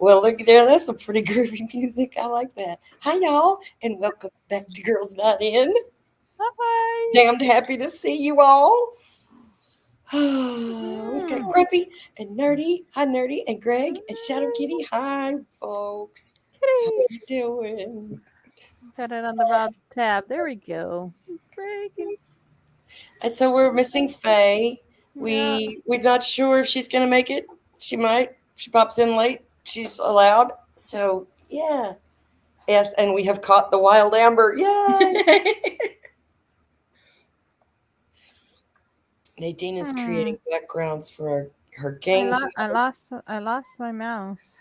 Well, look there. That's some pretty groovy music. I like that. Hi, y'all, and welcome back to Girls Not In. Hi. Damned happy to see you all. We've got Mhm. Grumpy and Nerdy. Hi, Nerdy and Greg and Shadow Kitty. Hi, folks. How Kitty. you doing? Got it on the Rob tab. There we go. Dragon. And so we're missing Faye. Yeah. We're not sure if she's gonna make it. She might. She pops in late. She's allowed. So yeah. Yes, and we have caught the wild amber. Yay! Nadine is Hmm. creating backgrounds for her I game lost. I tonight. lost. I lost my mouse.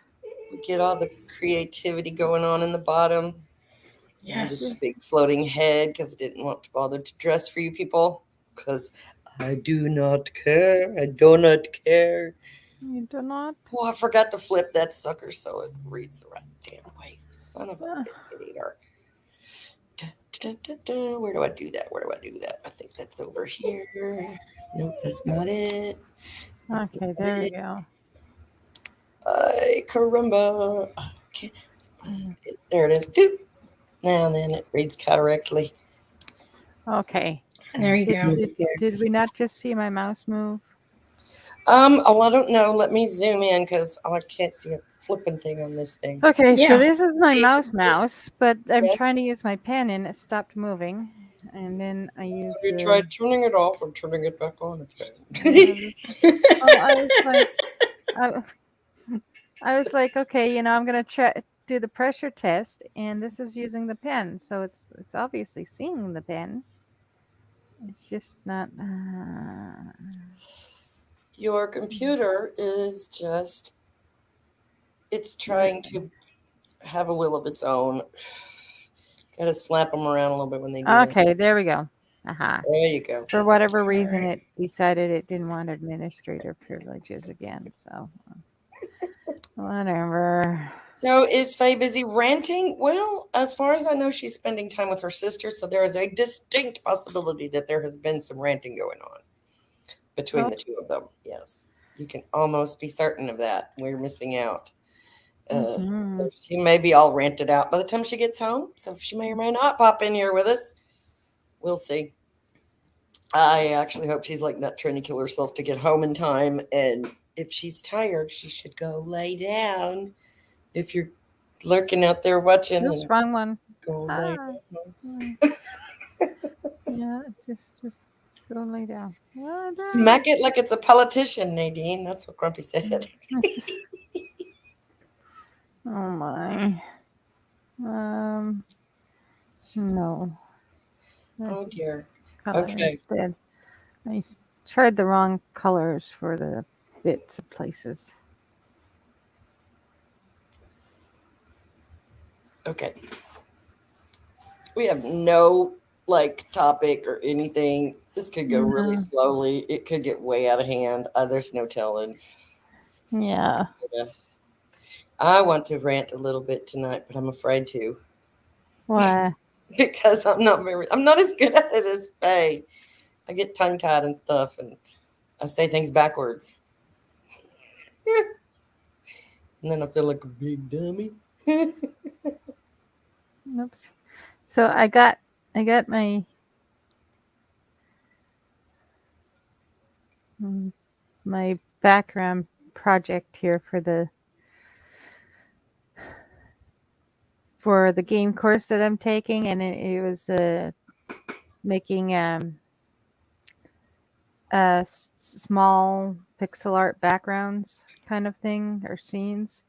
We get all the creativity going on in the bottom. And just a Just big floating head because I didn't want to bother to dress for you people. Because I do not care. I do not care. you do not. Oh, I forgot to flip that sucker so it reads the right damn way. Son of a Ah, biscuit eater. Dun, dun, dun, dun. Where do I do that? Where do I do that? I think that's over here. Nope, that's not it. That's okay. not There we it. go. Ay, caramba. Okay. There it is. Doop. And then it reads correctly. Okay. There you Did go. did did we not just see my mouse move? Oh, I don't know. Let me zoom in because I can't see a flipping thing on this thing. Okay. So Yeah. this is my See? mouse, but I'm Yes. trying to use my pen and it stopped moving, and then I Have used you the. tried turning it off or turning it back on Uh, again? well, I was like, I, I was like, okay, I'm gonna try do the pressure test, and this is using the pen, so it's obviously seeing the pen. It's just not. Your computer is just, it's trying to have a will of its own. Gotta slap them around a little bit when they do it. Okay, there we go. Aha. There you go. For whatever All reason, right. it decided it didn't want administrator privileges again. So whatever. So is Faye busy ranting? Well, as far as I know, she's spending time with her sister, so there is a distinct possibility that there has been some ranting going on between the Oops. two of them. Yes, you can almost be certain of that. We're missing out. So Hmm. she may be all ranted out by the time she gets home. So she may or may not pop in here with us. We'll see. I actually hope she's like not trying to kill herself to get home in time. And if she's tired, she should go lay down. If you're lurking out there watching, Oops, and wrong one. go lay Ah. down. Hmm. Yeah, just go lay down. Smack it like it's a politician, Nadine. That's what Grumpy said. Oh my. Um, no. Oh Let's dear. color Okay. instead. I tried the wrong colors for the bits of places. Okay. We have no like topic or anything. This could go really No. slowly. It could get way out of hand. There's no telling. Yeah. But, I want to rant a little bit tonight, but I'm afraid to Why? because I'm not as good at it as Faye. I get tongue tied and stuff, and I say things backwards, and then I feel like a big dummy. Oops. So I got mm, my background project here for the game course that I'm taking, and it was making small pixel art backgrounds kind of thing or scenes,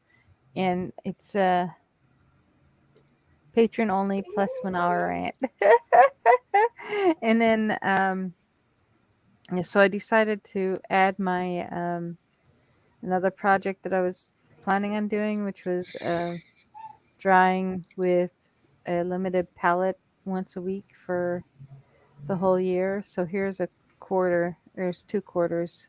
and it's patron only plus 1 hour rant. And then yeah, so I decided to add my another project that I was planning on doing, which was drawing with a limited palette once a week for the whole year. So here's a quarter, there's 2 quarters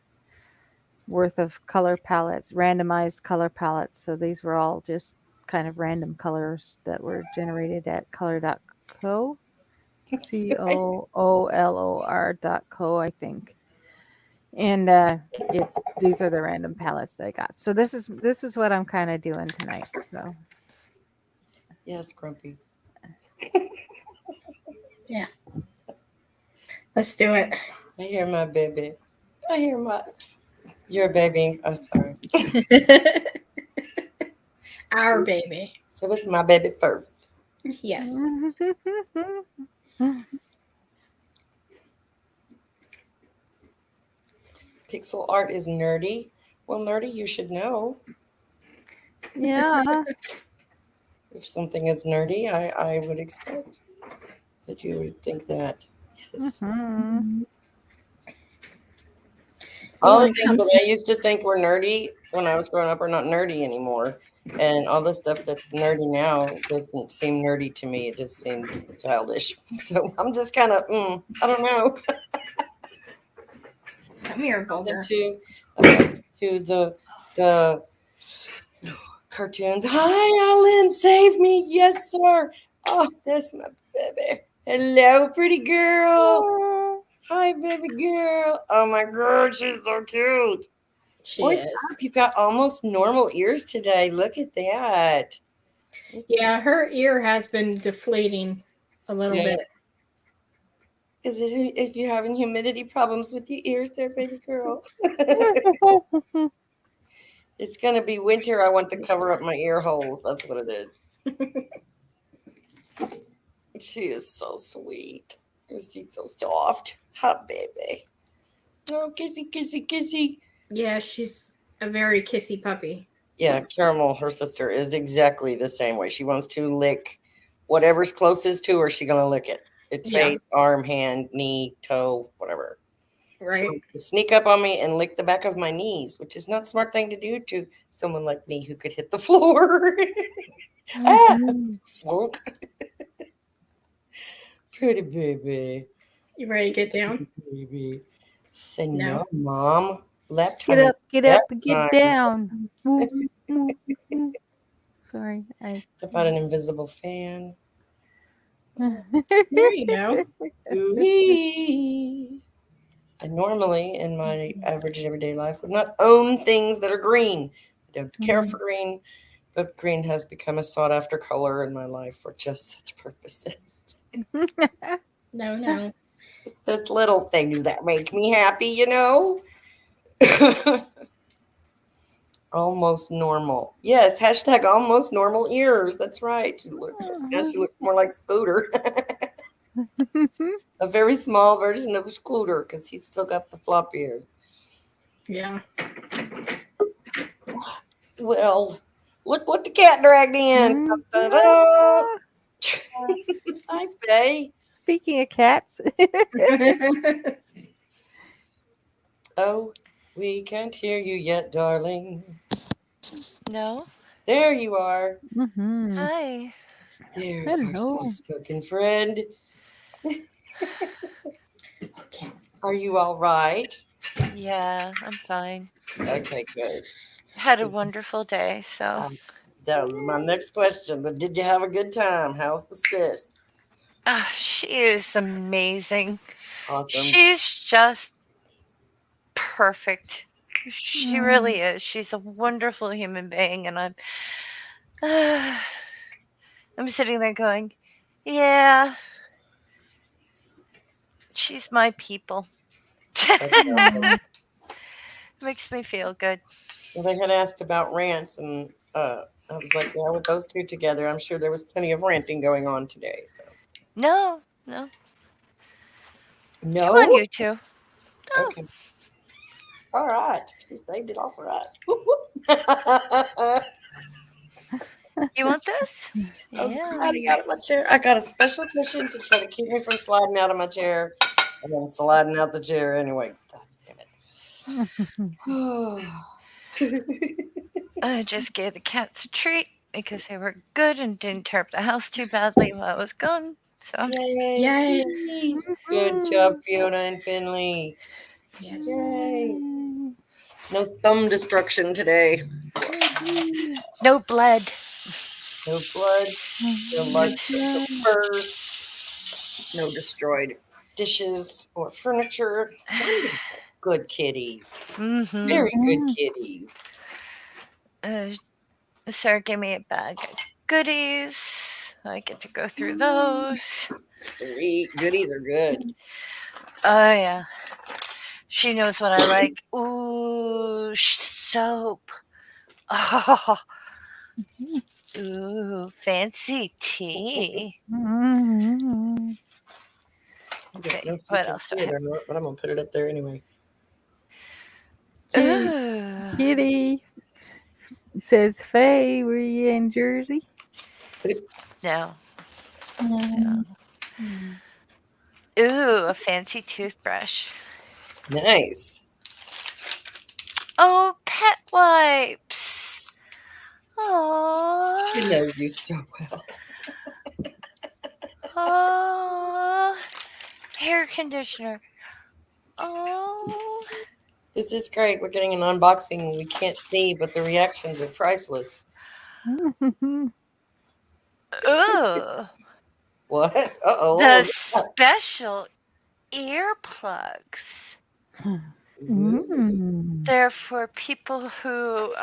worth of color palettes, randomized color palettes. So these were all just kind of random colors that were generated at color.co, COOLOR.co, I think. And these are the random palettes that I got. So this is what I'm kind of doing tonight. So Yes, Grumpy. Yeah. Let's do it. I hear my baby. I hear my. You're a baby. I'm sorry. Our baby. So it's my baby first. Yes. Pixel art is nerdy. Well, nerdy, you should know. Yeah. If something is nerdy, I would expect that you would think that. Yes. Mhm. All the When it things comes that I used to think were nerdy when I was growing up are not nerdy anymore. And all the stuff that's nerdy now doesn't seem nerdy to me. It just seems childish. So I'm just kind of, I don't know. come here, I'm Booger. into the cartoons. Hi, Alan, save me. Yes, sir. Oh, that's my baby. Hello, pretty girl. Hi, baby girl. Oh my god, she's so cute. She Boy, is. you've got almost normal ears today. Look at that. Yeah, her ear has been deflating a little Yeah. bit. Is it if you're having humidity problems with your ears there, baby girl? It's gonna be winter. I want to cover up my ear holes. That's what it is. She is so sweet. She's so soft. Hot baby. Oh, kissy, kissy, kissy. Yeah, she's a very kissy puppy. Yeah, Caramel, her sister, is exactly the same way. She wants to lick whatever's closest to her, she's gonna lick it. It's Yeah. face, arm, hand, knee, toe, whatever. She Right. wants to sneak up on me and lick the back of my knees, which is not a smart thing to do to someone like me who could hit the floor. Ah, flunk. Pretty baby. You ready to get down? Baby. Say No. no, Mom. Lap Get time. up, get up, and get down. Woo, woo, woo. Sorry, I. How about an invisible fan? There you go. Ooh-wee. I normally, in my average everyday life, would not own things that are green. I don't care for green, but green has become a sought after color in my life for just such purposes. No, no. It's just little things that make me happy, you know? Almost normal. Yes, hashtag almost normal ears. That's right. Now she looks more like Scooter. A very small version of Scooter because he's still got the flop ears. Yeah. Well, look what the cat dragged in. Ta-da. Hi, Faye. Speaking of cats, Oh, we can't hear you yet, darling. No. There you are. Hi. There's our Hello. soft-spoken friend. Okay. Are you all right? Yeah, I'm fine. Okay, good. Had a wonderful day, so That was my next question. But did you have a good time? How's the sis? she is amazing. Awesome. She's just perfect. She really is. She's a wonderful human being, and I'm sitting there going, yeah, she's my people. Makes me feel good. Well, they had asked about rants, and I was like, yeah, with those two together, I'm sure there was plenty of ranting going on today. So No. no, Come on, you two. No. Okay, all right. She saved it all for us. Whoop, whoop. You want this? I'm Yeah. sliding out of my chair. I got a special cushion to try to keep me from sliding out of my chair, and then sliding out the chair anyway. God damn it. I just gave the cats a treat because they were good and didn't tear up the house too badly while I was gone. So Yay! Yay. Kitties. Good job, Fiona and Finley. Yes. Yay! No thumb destruction today. no blood. No blood. No marks of fur. No destroyed dishes or furniture. Wonderful. good kitties. Mm-hmm. Very good kitties. Sarah gave me a bag of goodies. I get to go through those. Sweet. Goodies are good. Oh, yeah. She knows what I like. Ooh, soap. Oh, ooh, fancy tea. Mm-hmm. I don't know Okay, if you what can else see do I it have? or not, but I'm gonna put it up there anyway. Kitty, Ooh. Kitty says, Faye, were you in Jersey? No. Mm. Ooh, a fancy toothbrush. Nice. Oh, pet wipes. Aww. She knows you so well. Aww. Hair conditioner. Oh. This is great. We're getting an unboxing we can't see, but the reactions are priceless. Ooh. What? Uh-oh. The special earplugs. Mm. They're for people who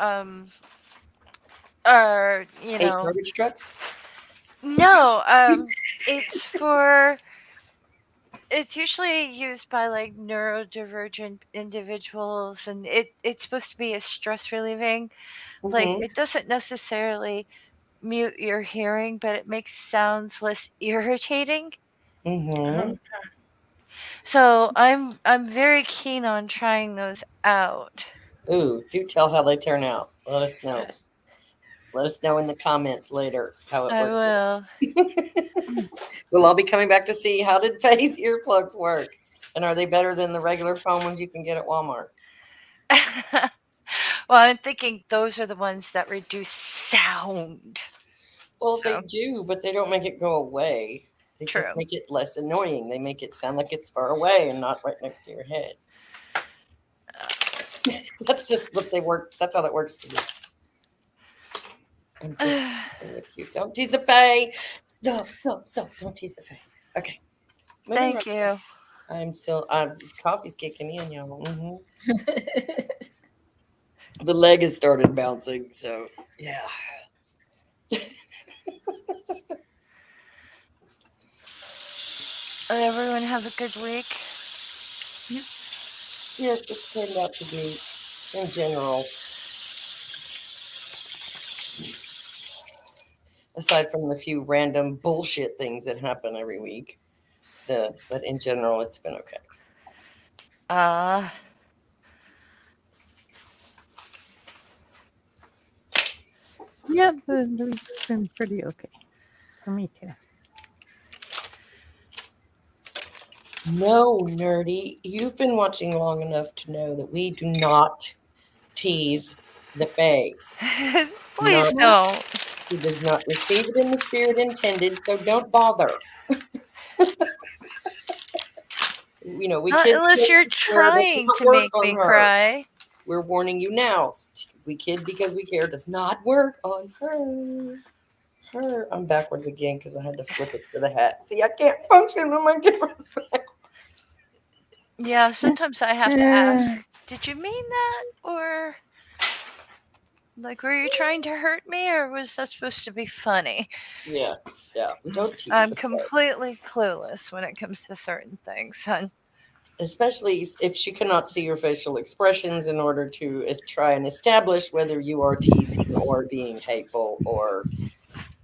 are, you Hate know, garbage trucks? no, it's usually used by like neurodivergent individuals, and it's supposed to be a stress relieving. Like, Mm-hmm. it doesn't necessarily mute your hearing, but it makes sounds less irritating. Mm-hmm. So I'm very keen on trying those out. Ooh, do tell how they turn out. Let us know. Yes. Let us know in the comments later how it I works. will. We'll all be coming back to see how did Faye's earplugs work, and are they better than the regular foam ones you can get at Walmart? Well, I'm thinking those are the ones that reduce sound. Well, they So do, but they don't make it go away. They true. just make it less annoying. They make it sound like it's far away and not right next to your head. That's just what they work. That's how that works for me. I'm just with you. Don't tease the Faye. Stop. Don't tease the Faye. Okay. Moving Thank right. you. I'm still. Coffee's kicking in, y'all. The leg has started bouncing, so yeah. Did everyone have a good week? Yes, it's turned out to be, in general, aside from the few random bullshit things that happen every week, but in general, it's been okay. Yeah, the week's been pretty okay. For me, too. No, nerdy, you've been watching long enough to know that we do not tease the Fae. Please Not, don't. she does not receive it in the spirit intended, so don't bother. We Not kids unless you're care does trying not to work make on me her. cry. We're warning you now. We kid because we care does not work on her. I'm backwards again because I had to flip it for the hat. See, I can't function when my camera's back. Yeah, sometimes I have to ask, did you mean that? Or, like, were you trying to hurt me? Or was that supposed to be funny? Yeah. We don't tease. I'm completely clueless when it comes to certain things, hon. Especially if she cannot see your facial expressions in order to try and establish whether you are teasing or being hateful or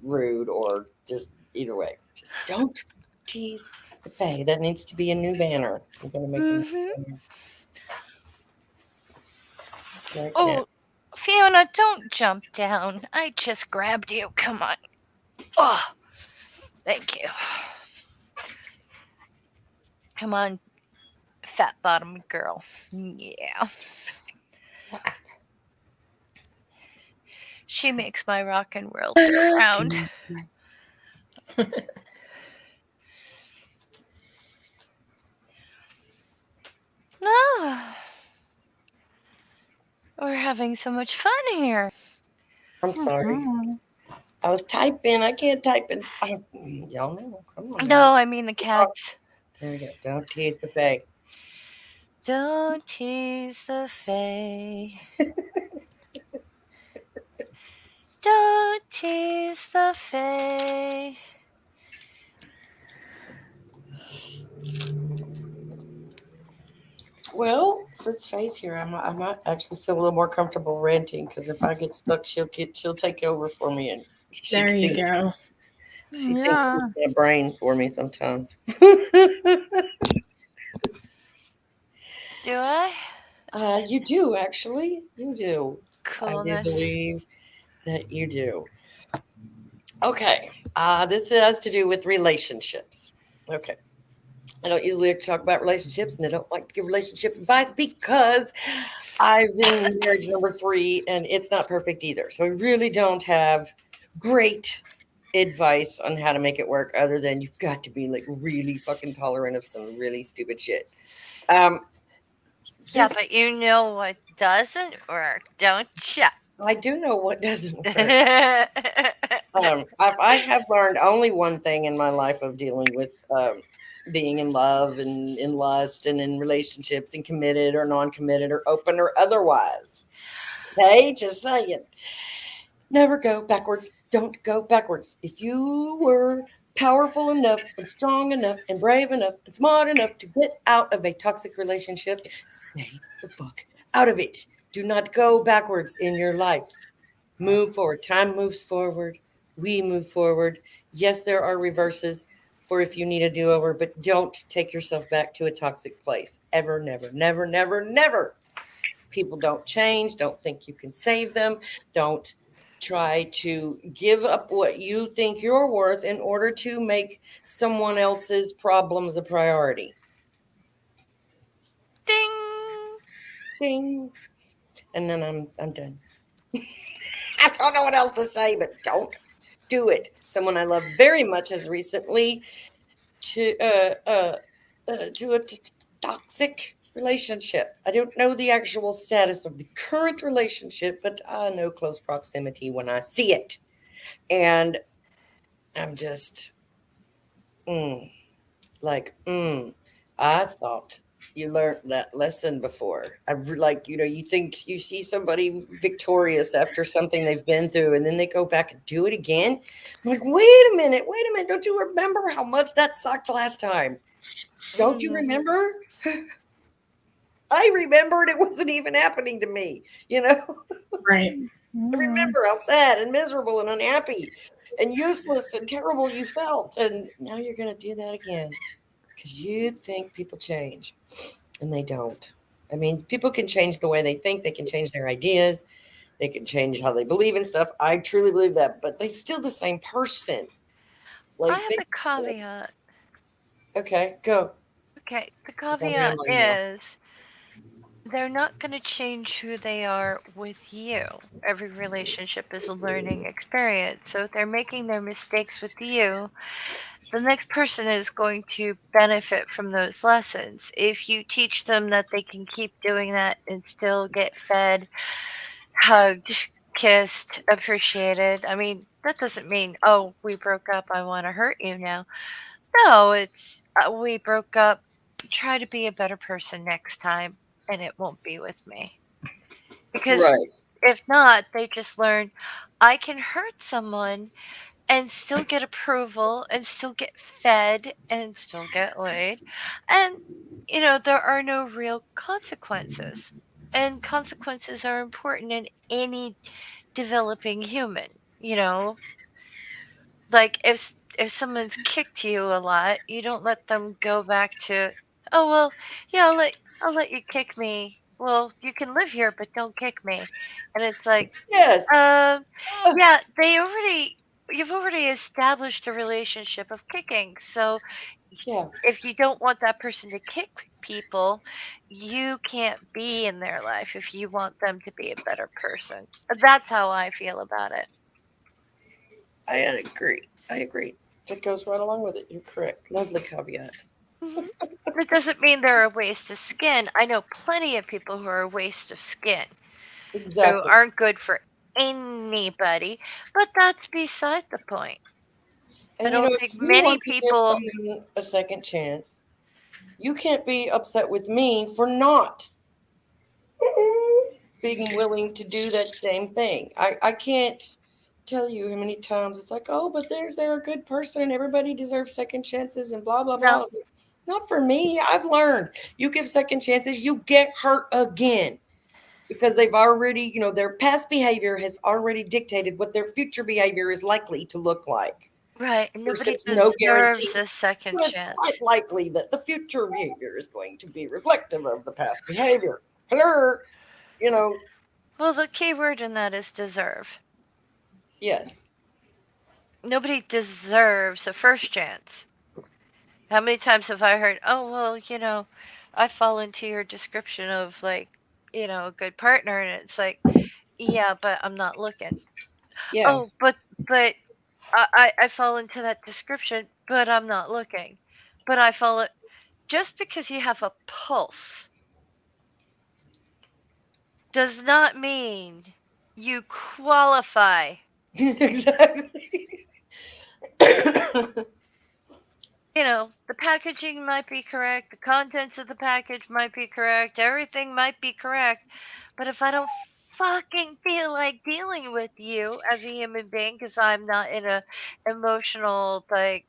rude or just either way. Just don't tease the Fae. That needs to be a new banner. I'm going to make a new banner. Right now. Fiona, don't jump down. I just grabbed you. Come on. Oh, thank you. Come on, fat bottom girl. Yeah. What? She makes my rockin' world go round. Ah, we're having so much fun here. I'm sorry. I was typing. I can't type in. Y'all know. Come on. No, I mean the cats. There we go. Don't tease the Fae. Don't tease the Fae. Don't tease the Fae. Well, since Faye's here, I might actually feel a little more comfortable ranting because if I get stuck, she'll take over for me, and she There you thinks go. she thinks Yeah. with my brain for me sometimes. Do I? You do actually. You do. I do Coolness. believe that you do. Okay. This has to do with relationships. Okay. I don't usually like to talk about relationships, and I don't like to give relationship advice because I've in marriage number 3, and it's not perfect either. So I really don't have great advice on how to make it work, other than you've got to be like really fucking tolerant of some really stupid shit. Um, Yeah, this but you know what doesn't work, don't you? I do know what doesn't work. I have learned only one thing in my life of dealing with being in love and in lust and in relationships and committed or non-committed or open or otherwise. Okay, just saying. Never go backwards. Don't go backwards. If you were powerful enough and strong enough and brave enough and smart enough to get out of a toxic relationship, stay the fuck out of it. Do not go backwards in your life. Move forward. Time moves forward. We move forward. Yes, there are reverses for if you need a do over, but don't take yourself back to a toxic place. Ever, never, never, never, never. People don't change. Don't think you can save them. Don't try to give up what you think you're worth in order to make someone else's problems a priority. Ding! Ding. And then I'm done. I don't know what else to say, but don't do it. Someone I love very much has recently to a toxic relationship. I don't know the actual status of the current relationship, but I know close proximity when I see it, and I'm just mm, like I thought you learned that lesson before. Like, you think you see somebody victorious after something they've been through, and then they go back and do it again. I'm like, wait a minute, don't you remember how much that sucked last time? Don't you Mm. remember? I remembered it wasn't even happening to me. Right. I Yeah. remember how sad and miserable and unhappy and useless and terrible you felt. And now you're going to do that again because you think people change, and they don't. I mean, people can change the way they think, they can change their ideas, they can change how they believe in stuff. I truly believe that, but they still the same person. I Like have a caveat. okay, go. Okay, the 'Cause I'm caveat rambling now. is they're not going to change who they are with you. Every relationship is a learning experience. So if they're making their mistakes with you, the next person is going to benefit from those lessons. If you teach them that they can keep doing that and still get fed, hugged, kissed, appreciated, I mean, that doesn't mean, oh, we broke up, I want to hurt you now. No, it's we broke up, try to be a better person next time, and it won't be with me. Because Right. if not, they just learn I can hurt someone and still get approval and still get fed and still get laid. And, there are no real consequences. And consequences are important in any developing human. You know, like if someone's kicked you a lot, you don't let them go back to, oh well, yeah, I'll let you kick me. Well, you can live here, but don't kick me. And it's like, Yes. um, Ugh. yeah, you've already established a relationship of kicking. So Yeah. if you don't want that person to kick people, you can't be in their life if you want them to be a better person. That's how I feel about it. I agree. I agree. That goes right along with it. You're correct. Lovely caveat. Hmm. That doesn't mean they're a waste of skin. I know plenty of people who are a waste of skin, who Exactly. aren't good for anybody, but that's beside the point. I And don't if think you many want to give people. someone a second chance, You can't be upset with me for not being willing to do that same thing. I can't tell you how many times it's like, oh, but they're a good person and everybody deserves second chances and blah blah blah. No. It's like, not for me. I've learned you give second chances, you get hurt again because they've already, their past behavior has already dictated what their future behavior is likely to look like. Right. And There's nobody since no deserves guarantee, a second but it's quite chance. likely that the future behavior is going to be reflective of the past behavior. Hello, you know, Well, the key word in that is deserve. yes. Nobody deserves a first chance. How many times have I heard, oh, well, I fall into your description of like, a good partner. And it's like, yeah, but I'm not looking. Yeah. Oh, but I fall into that description, but I'm not looking. But I fall, just because you have a pulse does not mean you qualify. Exactly. The packaging might be correct, the contents of the package might be correct, everything might be correct, but if I don't fucking feel like dealing with you as a human being because I'm not in a emotional, like,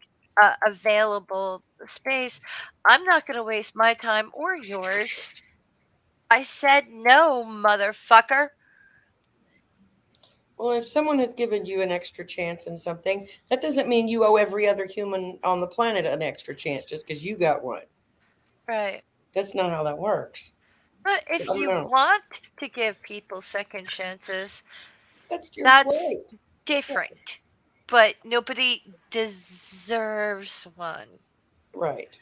available space, I'm not going to waste my time or yours. I said no, motherfucker. Well, if someone has given you an extra chance in something, that doesn't mean you owe every other human on the planet an extra chance just because you got one. Right. That's not how that works. But I if don't you know. want to give people second chances, That's your that's right. different. But nobody deserves one. Right.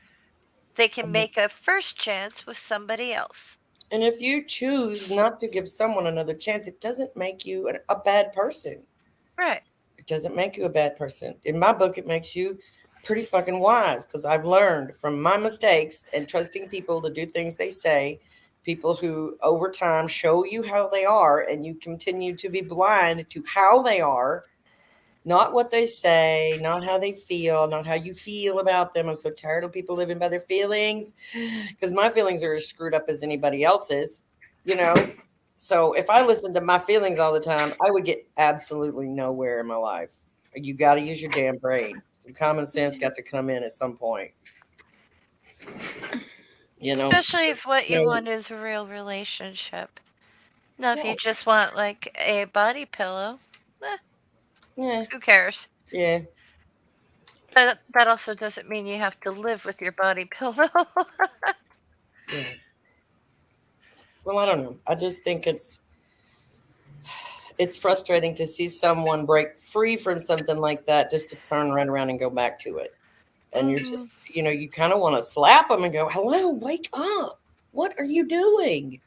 They can make a first chance with somebody else. And if you choose not to give someone another chance, it doesn't make you a bad person. Right. It doesn't make you a bad person. In my book, it makes you pretty fucking wise because I've learned from my mistakes and trusting people to do things they say, people who over time show you how they are, and you continue to be blind to how they are, not what they say, not how they feel, not how you feel about them. I'm so tired of people living by their feelings because my feelings are as screwed up as anybody else's, you know? So if I listened to my feelings all the time, I would get absolutely nowhere in my life. You got to use your damn brain. Some common sense got to come in at some point. You know, Especially if what you no, want is a real relationship. Now, if you yeah, just want like a body pillow, eh, yeah, who cares? yeah, That also doesn't mean you have to live with your body pillow. yeah. Well, I don't know. I just think it's frustrating to see someone break free from something like that just to turn right around and go back to it. And you're Hmm. just, you kind of want to slap them and go, "Hello, wake up. What are you doing?"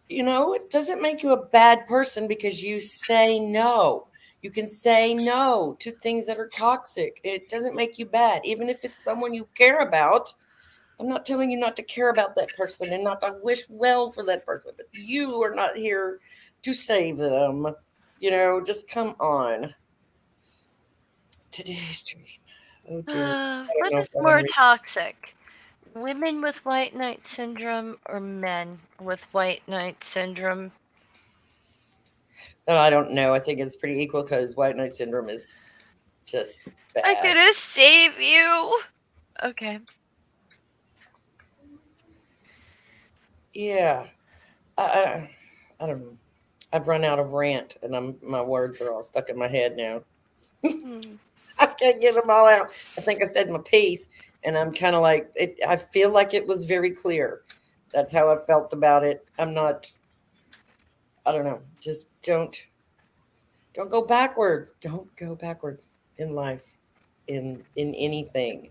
It doesn't make you a bad person because you say no. You can say no to things that are toxic. It doesn't make you bad, even if it's someone you care about. I'm not telling you not to care about that person and not to wish well for that person, but you are not here to save them. Just come on. Today's dream. Oh dear. I don't What know is if I want to more read. toxic? Women with white knight syndrome or men with white knight syndrome? No, I don't know. I think it's pretty equal because white knight syndrome is just I'm bad. gonna save you. Okay. Yeah. I don't know. I've run out of rant, and my words are all stuck in my head now. Hmm. I can't get them all out. I think I said my piece, and I'm kind of like it. I feel like it was very clear. That's how I felt about it. I'm not. I don't know. Just don't go backwards. Don't go backwards in life, in anything.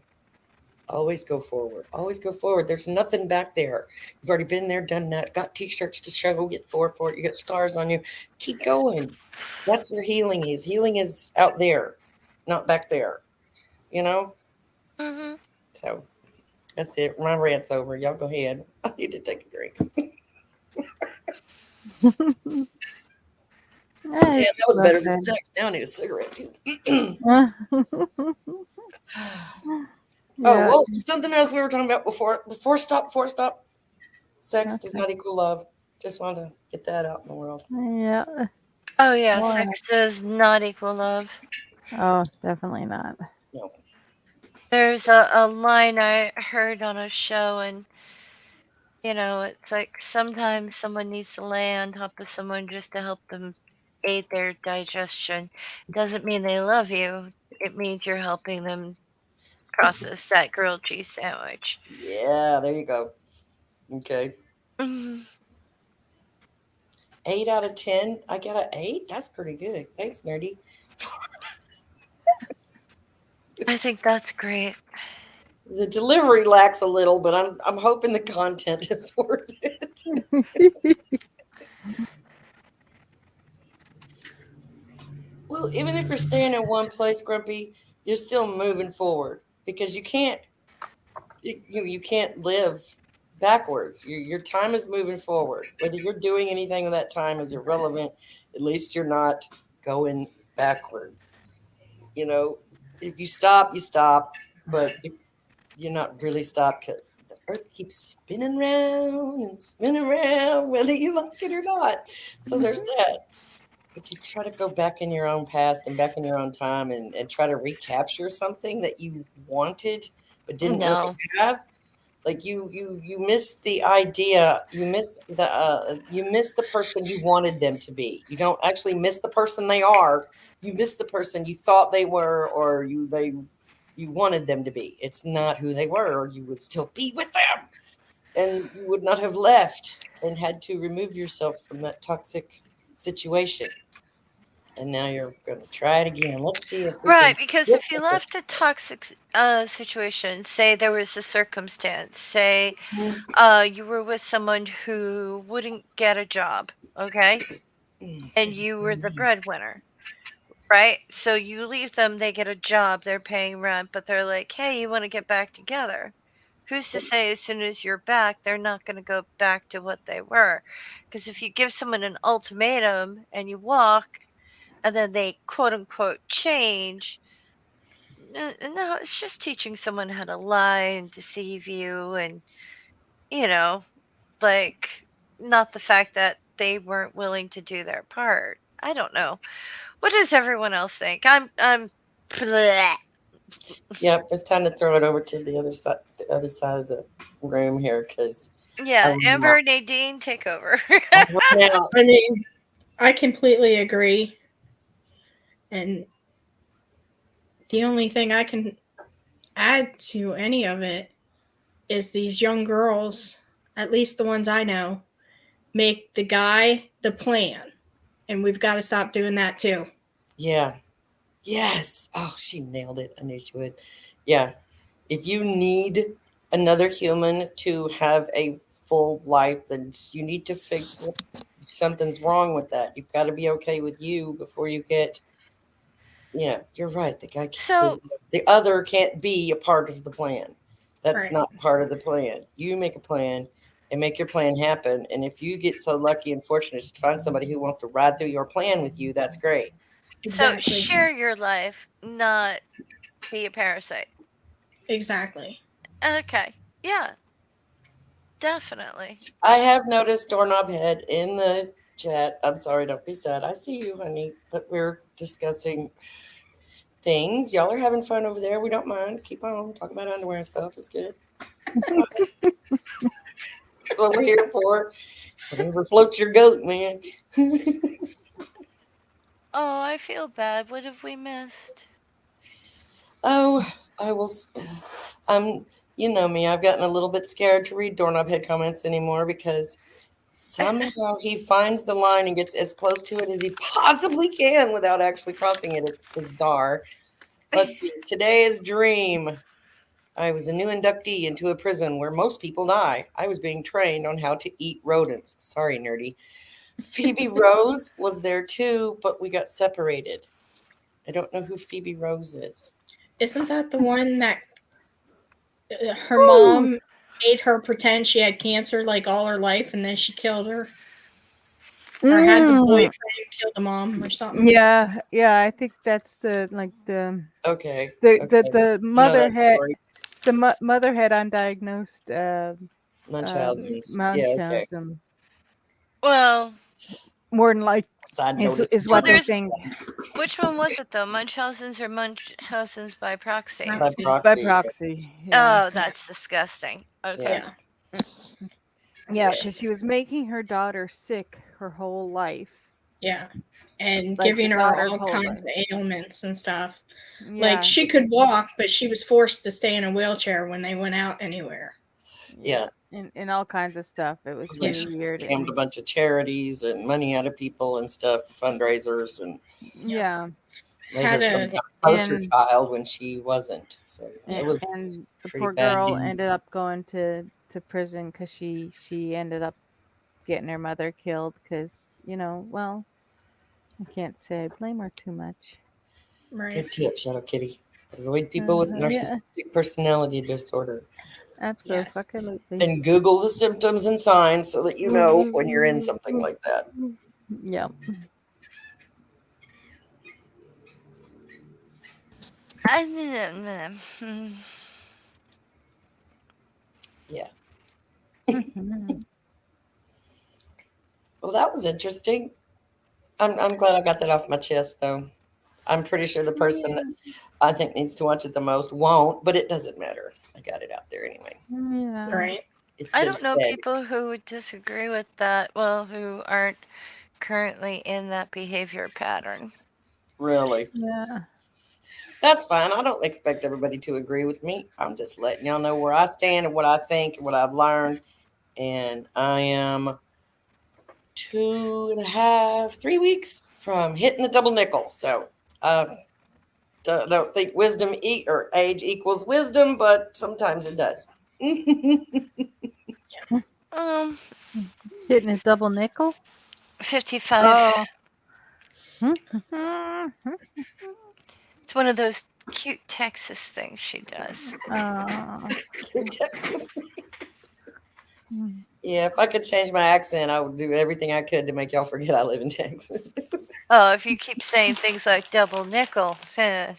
Always go forward. Always go forward. There's nothing back there. You've already been there, done that. Got t-shirts to show. Get for it. You got scars on you. Keep going. That's where healing is. Healing is out there, not back there. You know. Hmm. So that's it. My rant's over. Y'all go ahead. I need to take a drink. Yeah, Damn, it's that was better than okay. sex. Now I need a cigarette too. Oh, Yeah. well, something else we were talking about before. Before stop. Sex does Okay. not equal love. Just wanted to get that out in the world. Yeah. Oh yeah, More. sex does not equal love. Oh, definitely not. No. There's a line I heard on a show, and it's like sometimes someone needs to lay on top of someone just to help them aid their digestion. Doesn't mean they love you. It means you're helping them process that grilled cheese sandwich. Yeah, there you go. Okay. Mhm. 8 out of 10. I got an 8. That's pretty good. Thanks, Nerdy. I think that's great. The delivery lacks a little, but I'm hoping the content is worth it. Well, even if you're staying in one place, Grumpy, you're still moving forward because you can't live backwards. Your time is moving forward. Whether you're doing anything with that time is irrelevant. At least you're not going backwards. You know, if you stop, you stop, but if you're not really stopped because the earth keeps spinning round and spinning around, whether you like it or not. So there's that. But you try to go back in your own past and back in your own time and try to recapture something that you wanted but didn't really No. have. Like you miss the idea, you miss the person you wanted them to be. You don't actually miss the person they are. You miss the person you thought they were, or you wanted them to be. It's not who they were, or you would still be with them, and you would not have left and had to remove yourself from that toxic situation. And now you're going to try it again. Let's see if we can Right, because look if you at this. left a toxic situation, say there was a circumstance, say you were with someone who wouldn't get a job, okay? And you were the breadwinner, right? So you leave them, they get a job, they're paying rent, but they're like, hey, you want to get back together. Who's to say as soon as you're back, they're not going to go back to what they were? Because if you give someone an ultimatum and you walk, and then they quote unquote change, no, it's just teaching someone how to lie and deceive you, and, you know, like, not the fact that they weren't willing to do their part. I don't know. What does everyone else think? I'm bleh. Yep, it's time to throw it over to the other side of the room here because Yeah, I'm not. Amber, Nadine, take over. Now, I mean, I completely agree. And the only thing I can add to any of it is these young girls, at least the ones I know, make the guy the plan. And we've got to stop doing that too. yeah, yes. Oh, she nailed it. I knew she would. Yeah, if you need another human to have a full life, then you need to fix it. Something's wrong with that. You've got to be okay with you before you get. Yeah, you're right. So, The other can't be a part of the plan. That's Right. not part of the plan. You make a plan and make your plan happen. And if you get so lucky and fortunate to find somebody who wants to ride through your plan with you, that's great. Exactly. share your life, not be a parasite. Exactly. Okay. Yeah, definitely. I have noticed Doorknob Head in the chat. I'm sorry, don't be sad. I see you, honey, but we're discussing things. Y'all are having fun over there. We don't mind. Keep on talking about underwear and stuff. It's good. That's what we're here for. Whatever floats your goat, man. Oh, I feel bad. What have we missed? Oh, I will. You know me. I've gotten a little bit scared to read Doorknob Head comments anymore because somehow he finds the line and gets as close to it as he possibly can without actually crossing it. It's bizarre. Let's see. Today is dream. I was a new inductee into a prison where most people die. I was being trained on how to eat rodents. Sorry, nerdy. Phoebe Rose was there too, but we got separated. I don't know who Phoebe Rose is. Isn't that the one that her Ooh. mom made her pretend she had cancer like all her life and then she killed her? Or had the boyfriend kill the mom or something? Yeah, I think that's the Okay. the mother that had story. The mother had undiagnosed Munchausen's. Yeah, okay. Munchausen. Well, More than like Side note is well, what they there's think which one was it though? Munchausen's or Munchausen's by proxy? by Proxy. by proxy. proxy. Yeah, Oh, that's disgusting. Okay. Yeah. yeah, because she was making her daughter sick her whole life. Yeah. And Like giving the her daughter's all whole kinds life. of ailments and stuff. Yeah, Like she could walk, but she was forced to stay in a wheelchair when they went out anywhere. Yeah. and all kinds of stuff. It was Like really she weird. scammed a bunch of charities and money out of people and stuff, fundraisers, and Yeah, made Had her some a- kind of poster and- child when she wasn't. So it was and the pretty poor bad girl news. ended up going to prison because she ended up getting her mother killed because well, I can't say I blame her too much. Right. Good tip, Shadow Kitty. Avoid people with Yeah. narcissistic personality disorder. Absolutely. And Google the symptoms and signs so that you know when you're in something like that. Yeah. Yeah. Mhm. Well, that was interesting. I'm glad I got that off my chest, though. I'm pretty sure the person that I think needs to watch it the most won't, but it doesn't matter. I got it out there anyway. Yeah. Right. It's I been don't know said. people who would disagree with that. Well, who aren't currently in that behavior pattern. Really. Yeah. That's fine. I don't expect everybody to agree with me. I'm just letting y'all know where I stand and what I think and what I've learned. And I am 3 weeks from hitting the double nickel. So don't think wisdom or age equals wisdom, but sometimes it does. Hitting a double nickel? 55. Oh. It's one of those cute Texas things she does. Oh. Yeah, if I could change my accent, I would do everything I could to make y'all forget I live in Texas. Oh, if you keep saying things like double nickel, I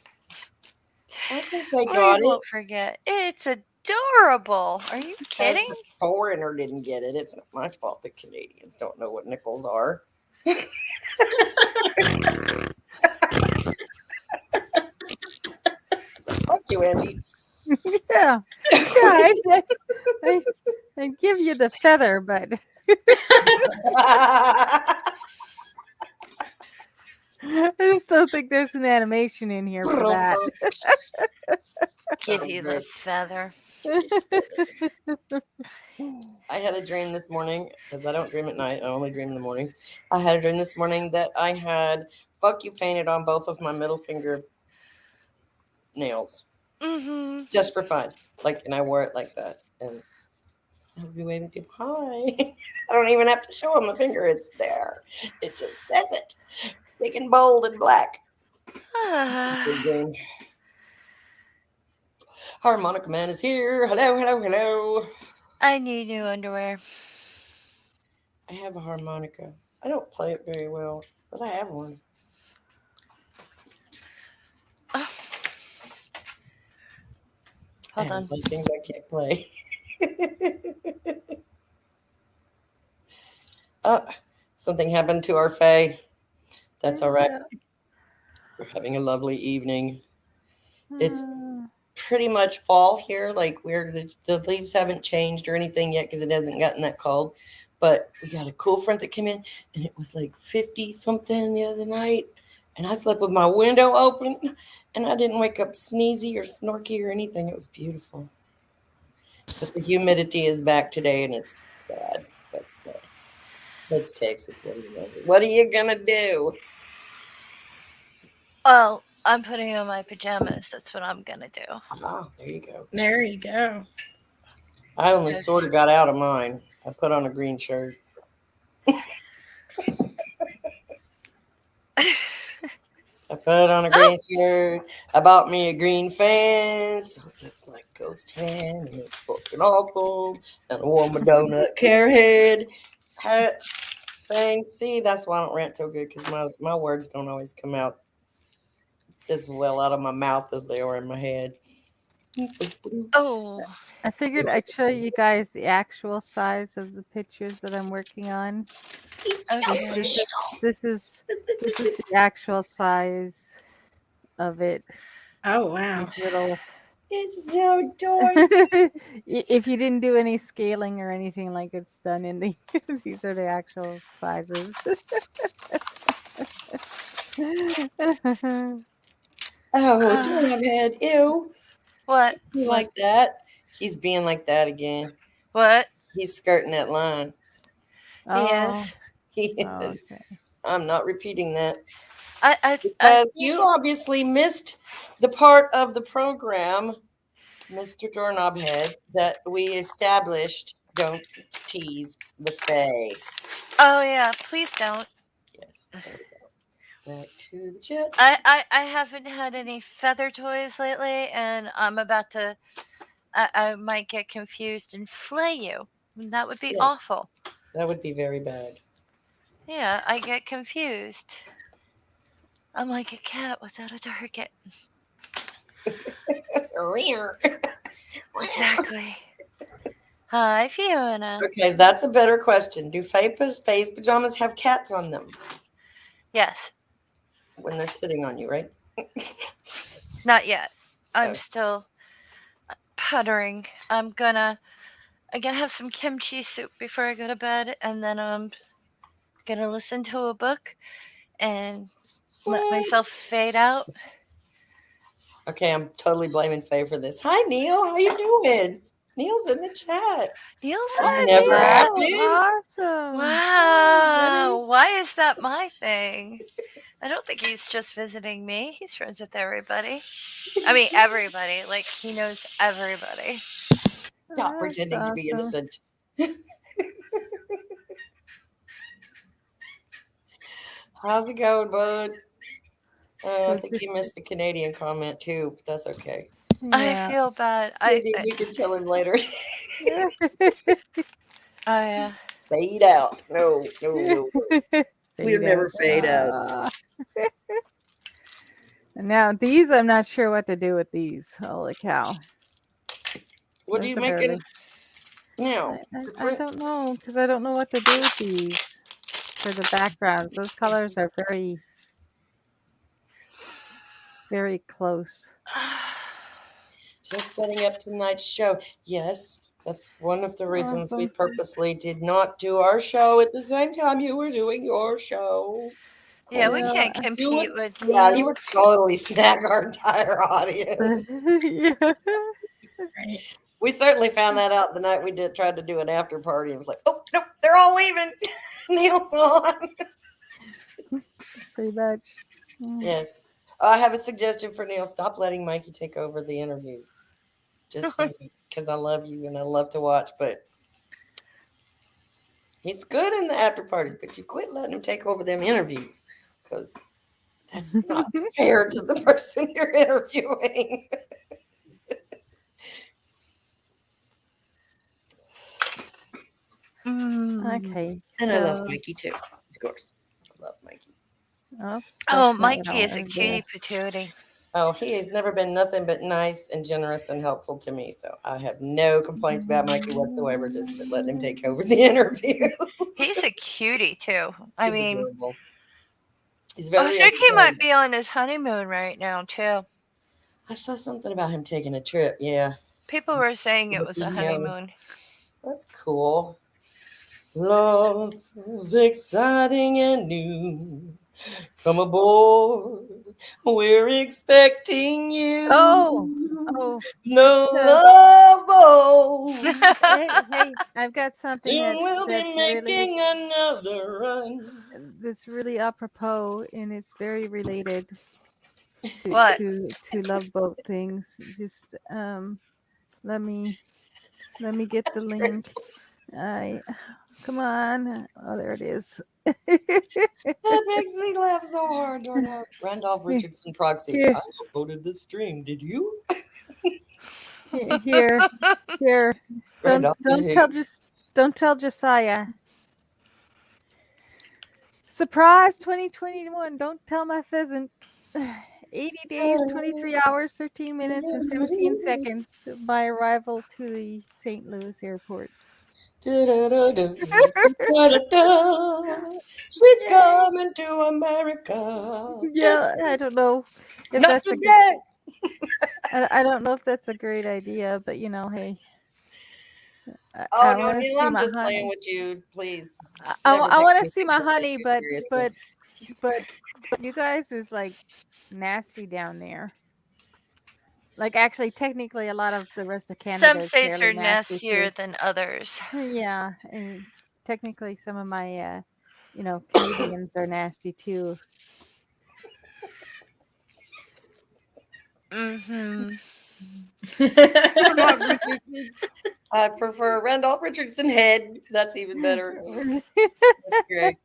think they we got it. won't forget. It's adorable. Are you Because kidding? the foreigner didn't get it. It's not my fault the Canadians don't know what nickels are. Fuck you, Angie. Yeah. I give you the feather, but I just don't think there's an animation in here for that. Give you the feather. I had a dream this morning because I don't dream at night. I only dream in the morning. I had a dream this morning that I had "fuck you" painted on both of my middle finger nails Mm-hmm. just for fun. And I wore it like that. And I would be waving people, hi. I don't even have to show them the finger. It's there. It just says it. Big and bold and black. Big dream. Harmonica Man is here. Hello, hello, hello. I need new underwear. I have a harmonica. I don't play it very well, but I have one. Hold on. Things I can't play. Something happened to our Faye. That's all right. We're having a lovely evening. It's pretty much fall here. Where the leaves haven't changed or anything yet because it hasn't gotten that cold. But we got a cool front that came in, and it was 50 something the other night. And I slept with my window open, and I didn't wake up sneezy or snorky or anything. It was beautiful. But the humidity is back today, and it's sad. But it's Texas. What are you gonna do? Well, I'm putting on my pajamas. That's what I'm gonna do. Ah, there you go. There you go. I only Yes. sort of got out of mine. I put on a green shirt. I put on a green shirt. I bought me a green fan, so it looks like Ghost Fan, and it's fucking awful. And I wore my donut carrot head hat thing. See, that's why I don't rant so good, because my words don't always come out as well out of my mouth as they are in my head. Oh, I figured I'd show you guys the actual size of the pictures that I'm working on. okay. This is the actual size of it. Oh wow. These little. It's so adorable. If you didn't do any scaling or anything like it's done in the, these are the actual sizes. Oh, Uh, damn head. Ew. what? He What? like that. He's being like that again. What? He's skirting that line. He Oh, is. He is. okay. I'm not repeating that I. because you obviously missed the part of the program, Mr. Doorknob Head, that we established. Don't tease the Fae. Oh yeah. Please don't. Yes. There we go. Back to the chat. I haven't had any feather toys lately, and I'm about to. I might get confused and flay you. That would be Yes. awful. That would be very bad. Yeah, I get confused. I'm like a cat without a target. Exactly. Hi, Fiona. Okay, that's a better question. Do Fae's pajamas have cats on them Yes, when they're sitting on you, right? not yet. I'm Oh. still puttering. I'm gonna have some kimchi soup before I go to bed, and then I'm gonna listen to a book and let What? myself fade out. Okay, I'm totally blaming Faye for this. Hi, Neil. How you doing? Neil's in the chat. Neil's He in Hi, the never chat. Neil. happens. Awesome. Wow. Why is that my thing? I don't think he's just visiting me. He's friends with everybody. I mean, everybody. Like, he knows everybody. Stop pretending to be innocent. How's it going, bud? I think you missed the Canadian comment too, but that's okay. I feel bad. Maybe we can tell him later. I Fade out. No. We'll never fade out. Now these, I'm not sure what to do with these. Holy cow! What are Those you are making really- now? I don't know, because I don't know what to do with these for the backgrounds. Those colors are very, very close. Just setting up tonight's show. Yes, that's one of the reasons we Awesome. purposely did not do our show at the same time you were doing your show. Yeah, we Yeah. can't compete with Yeah, Neil. you would totally snag our entire audience. Yeah. Right. We certainly found that out the night we tried to do an after party. It was like, oh nope, they're all leaving. Neil's on. Pretty much. Yes. I have a suggestion for Neil. Stop letting Mikey take over the interviews. Just because I love you and I love to watch, but he's good in the after parties, but you quit letting him take over them interviews because that's not fair to the person you're interviewing. Okay. And I love so- Mikey too, of course. I love Mikey. Oops, Oh, that's not what I Mikey is a wanted to cutie do. patootie. Oh, he has never been nothing but nice and generous and helpful to me. So I have no complaints about Mikey whatsoever. Just letting him take over the interview. He's a cutie too. I He's mean, adorable. He's very. I think he might entertaining. be on his honeymoon right now too. I saw something about him taking a trip. Yeah, People were saying it was a Yeah. honeymoon. that's cool. Love is exciting and new. Come aboard. We're expecting you. Oh, no just, love boat. hey, I've got something Soon we'll that's be making another run. really apropos, and it's very related What? to Love Boat things. Just let me get the link. Come on. Oh, there it is. That makes me laugh so hard, Dorna. Randolph Richardson proxy. Here. I upvoted this stream. Did you? Here. Randolph said, Don't tell Josiah. Surprise 2021. Don't tell my pheasant. 80 days, 23 hours, 13 minutes, and 17 seconds. My arrival to the St. Louis airport. Da-da-da-da. Da-da-da. She's coming to America. Yeah, I don't know if Not that's today. I don't know if that's a great idea, but hey, Oh I no, want to Neil, see I'm my just playing honey. with you. Please, I never take want to see anything my I say honey, too but seriously. but you guys is like nasty down there. Like actually, technically, a lot of the rest of Canada Some is states fairly are nasty nastier too. than others. Yeah, and technically, some of my Canadians are nasty too. Mm-hmm. Randolph Richardson. I prefer Randolph Richardson head. That's even better. That's great.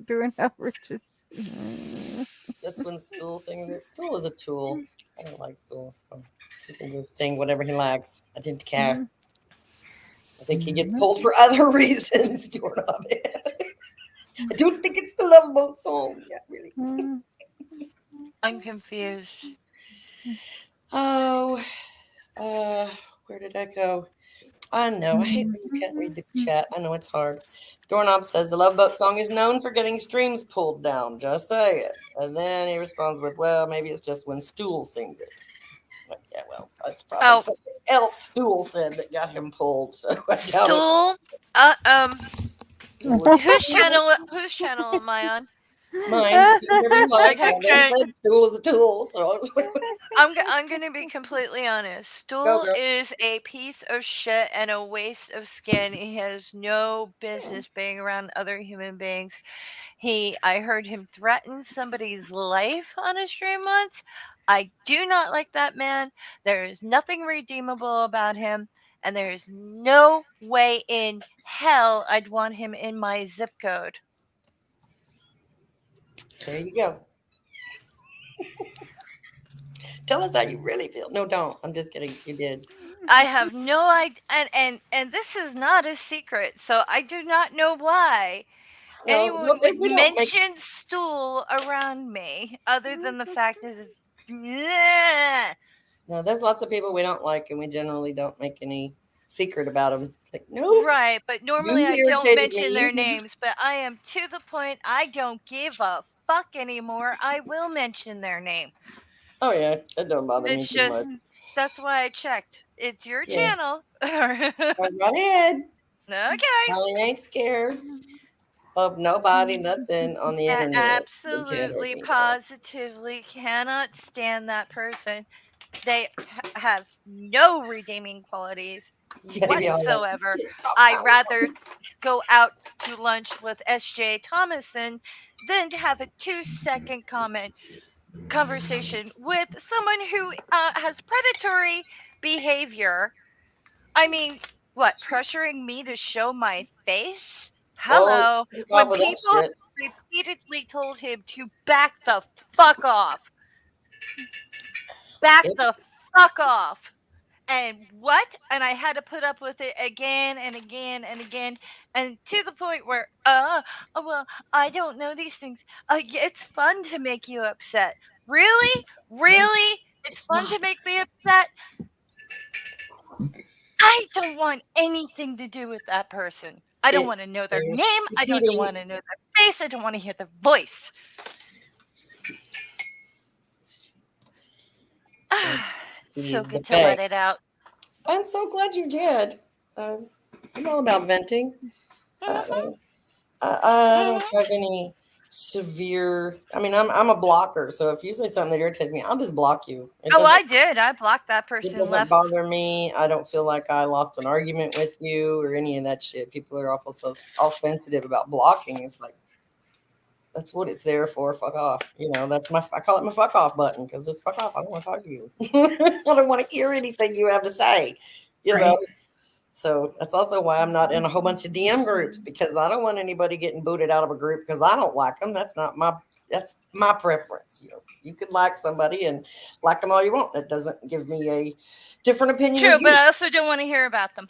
Doing outrageous. Just when Stool sings it. Stool is a tool. I don't like Stool, so he can just sing whatever he likes. I didn't care. I think he gets pulled for other reasons, Doorknob. I don't think it's the Love Boat song. Yeah, really. I'm confused. Oh, where did I go? I know. I hate when you can't read the chat. I know it's hard. Doorknob says the Love Boat song is known for getting streams pulled down. Just say it. And then he responds with, well, maybe it's just when Stool sings it. But yeah, well, that's probably Oh, something else Stool said that got him pulled. So I doubt it. Stool. Stool is Whose channel am I on? mine. So whatever you like. Okay, I then said Stool is a tool. So I'm gonna be completely honest. go, Stool girl. is a piece of shit and a waste of skin. He has no business being around other human beings. I heard him threaten somebody's life on a stream once. I do not like that man. There is nothing redeemable about him, and there is no way in hell I'd want him in my zip code. There you go. Tell us how you really feel. No, don't. I'm just kidding. You did. I have no idea, and this is not a secret, so I do not know why No, anyone would we don't make. mention Stool around me, other than the fact that it's. Bleh. No, there's lots of people we don't like, and we generally don't make any secret about them. It's like, nope, Right, but normally you I don't irritated mention me. their You. names, but I am to the point I don't give a fuck anymore. I will mention their name. Oh yeah, that don't bother me It's too much. just that's why I checked. It's your Yeah, channel. go right ahead. Okay. I ain't scared of nobody, nothing on the internet. They can't hurt Absolutely, me. So. positively cannot stand that person. They have no redeeming qualities Yeah, they be all like, whatsoever. "Get off I'd my rather go out to lunch with S.J. Thomason than to have a 2-second conversation with someone who has predatory behavior. I mean, what, pressuring me to show my face? Oh, Hello. stick off When with that people have shit. repeatedly told him to back the fuck off. Back Yep. the fuck off. And what? And I had to put up with it again and again and again, and to the point where, well, I don't know these things. It's fun to make you upset. Really? No, Really? It's it's fun not. to make me upset? I don't want anything to do with that person. I don't It want to know their is name. I don't repeating. want to know their face. I don't want to hear their voice. So He's the good to let fact. it out. I'm so glad you did. I'm all about venting. Mhm. I don't Mhm. have any severe. I mean, I'm a blocker, so if you say something that irritates me, I'll just block you. Oh, I did. I blocked that It person. doesn't Left. bother me. I don't feel like I lost an argument with you or any of that shit. People are awful so all sensitive about blocking. It's like that's what it's there for. Fuck off. That's I call it my fuck off button because just fuck off. I don't want to talk to you. I don't want to hear anything you have to say. You know. Right. So that's also why I'm not in a whole bunch of DM groups because I don't want anybody getting booted out of a group because I don't like them. That's my preference. You could like somebody and like them all you want. It doesn't give me a different opinion True, of but you. I also don't want to hear about them.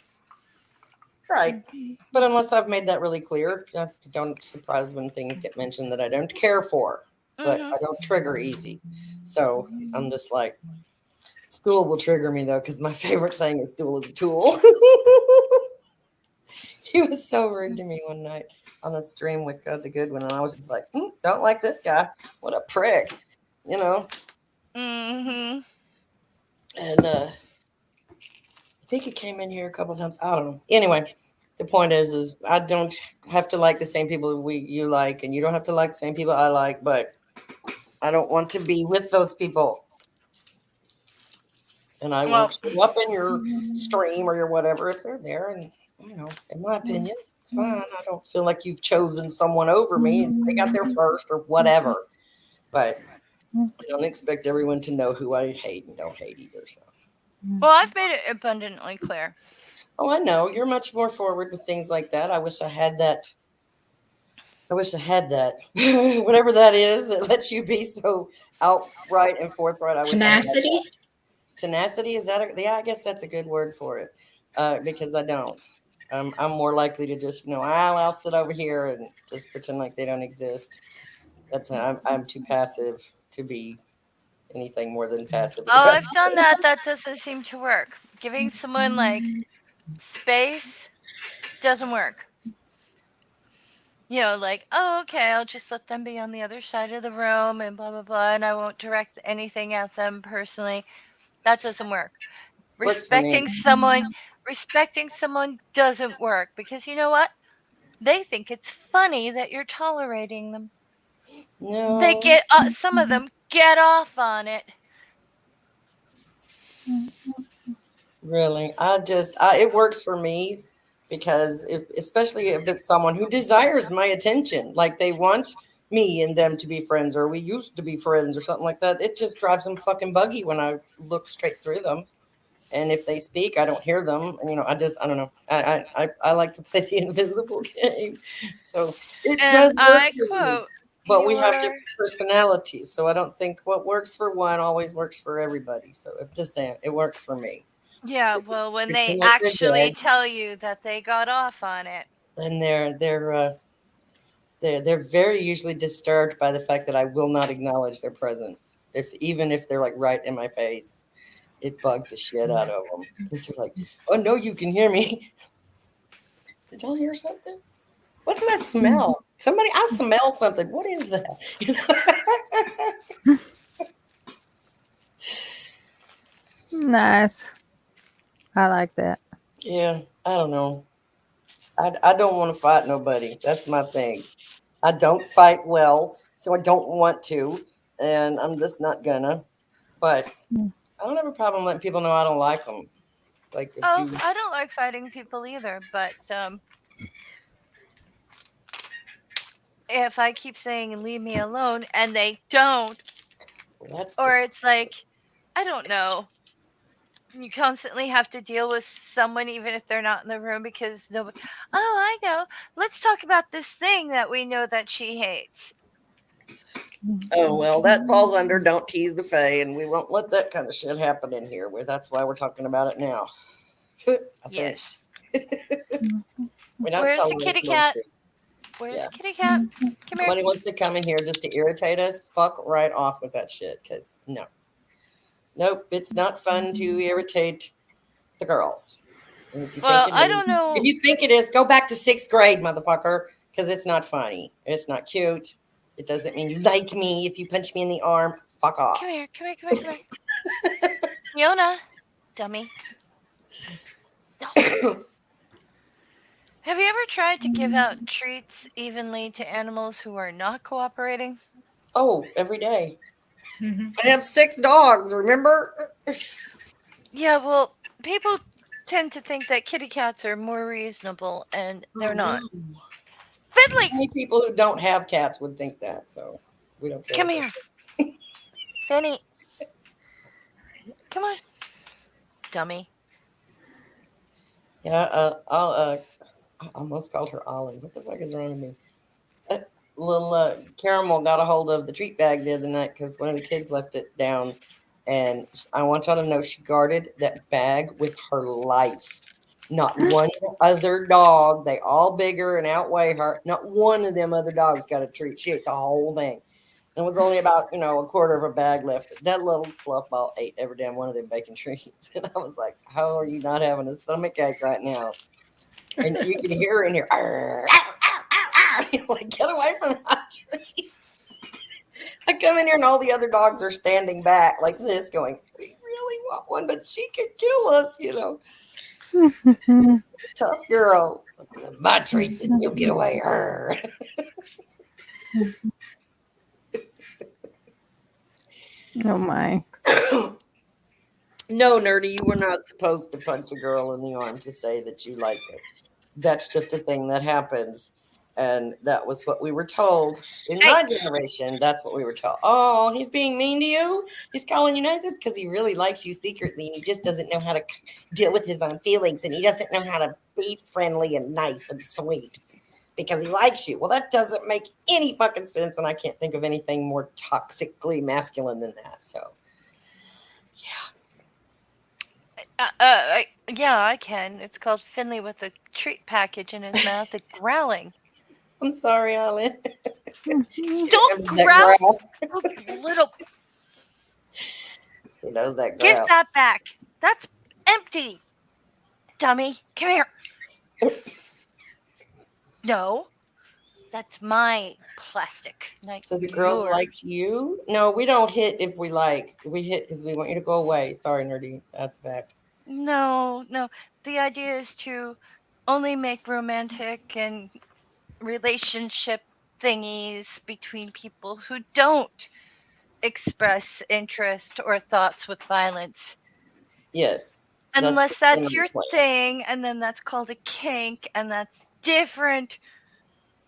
Right. But unless I've made that really clear, I don't surprise when things get mentioned that I don't care for. but Mhm. I don't trigger easy. So I'm just like, stool will trigger me though, because my favorite thing is stool is a tool. He was so rude to me one night on a stream with God the Good One, and I was just like, don't like this guy. What a prick, you know? Mhm. And I think he came in here a couple of times. I don't know. Anyway, the point is I don't have to like the same people you like, and you don't have to like the same people I like, but I don't want to be with those people. And I Well, won't show up in your stream or your whatever if they're there. And, in my opinion, it's fine. I don't feel like you've chosen someone over me and they got there first or whatever. But I don't expect everyone to know who I hate and don't hate either. So. well, I've made it abundantly clear. Oh, I know. You're much more forward with things like that. I wish I had that. I wish I had that. Whatever that is that lets you be so outright and forthright. I wish I had that. Tenacity. Tenacity, is that yeah, I guess that's a good word for it. Because I don't. I'm more likely to just, I'll sit over here and just pretend like they don't exist. I'm too passive to be anything more than passive Oh, I've aggressive. done that. That doesn't seem to work. Giving someone like space doesn't work. Like, oh, okay, I'll just let them be on the other side of the room and blah, blah, blah, and I won't direct anything at them personally. That doesn't work. Works for me. Respecting someone doesn't work because you know what? They think it's funny that you're tolerating them. No, Some of them get off on it. really. It works for me because especially if it's someone who desires my attention, like they want me and them to be friends, or we used to be friends, or something like that. It just drives them fucking buggy when I look straight through them. And if they speak, I don't hear them. And I don't know. I like to play the invisible game, so it And does work I for me. quote, But we have your different personalities, so I don't think what works for one always works for everybody. So I'm just saying, it works for me. yeah, To well, when they pretend like they're actually dead, tell you that they got off on it. and they're very usually disturbed by the fact that I will not acknowledge their presence, even if they're like right in my face. It bugs the shit out of them because they're like, "Oh no, you can hear me." Did y'all hear something? What's that smell? Somebody, I smell something. What is that? Nice. I like that. Yeah, I don't know. I don't want to fight nobody. That's my thing. I don't fight well, so I don't want to, and I'm just not gonna. But I don't have a problem letting people know I don't like them. Like if Oh, you, I don't like fighting people either, but if I keep saying leave me alone and they don't, well, that's or different. it's like, I don't know, you constantly have to deal with someone even if they're not in the room because nobody, oh, I know, let's talk about this thing that we know that she hates. Oh well, that falls under don't tease the fae, and we won't let that kind of shit happen in here. That's why we're talking about it now. I think Yes. we don't Where's the tolerate kitty cat? bullshit. Where's Yeah. the kitty cat? Come here. Somebody wants to come in here just to irritate us, fuck right off with that shit. Because no, nope, it's not fun to irritate the girls. And if you think Well, it I is, don't know. go back to sixth grade, motherfucker. Because it's not funny. It's not cute. It doesn't mean you like me if you punch me in the arm. Fuck off. Come here, come here, come here, come here. Fiona, dummy. No. Have you ever tried to give out treats evenly to animals who are not cooperating? Oh, every day. Mm-hmm. I have 6 dogs, remember? Yeah, well, people tend to think that kitty cats are more reasonable, and they're Oh, not. no. Finley, Many people who don't have cats would think that, so we don't care. come here. Finny, come on. Dummy. Yeah, I almost called her Ollie. What the fuck is wrong with me? Little Caramel got a hold of the treat bag the other night because one of the kids left it down. And I want y'all to know she guarded that bag with her life. Not one other dog, they all bigger and outweigh her. Not one of them other dogs got a treat. She ate the whole thing. And it was only about, a quarter of a bag left. That little fluff ball ate every damn one of them bacon treats. And I was like, how are you not having a stomach ache right now? And you can hear her in here. "Arr, ow, ow, ow, ow." You're like, get away from my treats. I come in here and all the other dogs are standing back like this going, we really want one, but she could kill us, Tough girl. It's like, my treats and you'll get away. Arr. Oh my. No, Nerdy, you were not supposed to punch a girl in the arm to say that you like it. That's just a thing that happens. And that was what we were told in my generation. That's what we were told. Oh, he's being mean to you? He's calling you names? It's because he really likes you secretly and he just doesn't know how to deal with his own feelings and he doesn't know how to be friendly and nice and sweet because he likes you. Well, that doesn't make any fucking sense. And I can't think of anything more toxically masculine than that. So, Yeah, I can. It's called Finley with a treat package in his mouth and growling. I'm sorry, Alan. Don't growl, you little. He knows that Give growl. that back. That's empty. Dummy, come here. No, that's my plastic. Not So the girls yours. liked you? No, we don't hit if we like. We hit because we want you to go away. Sorry, Nerdy. That's a fact. No. The idea is to only make romantic and relationship thingies between people who don't express interest or thoughts with violence. Yes. Unless that's your thing, and then that's called a kink, and that's different,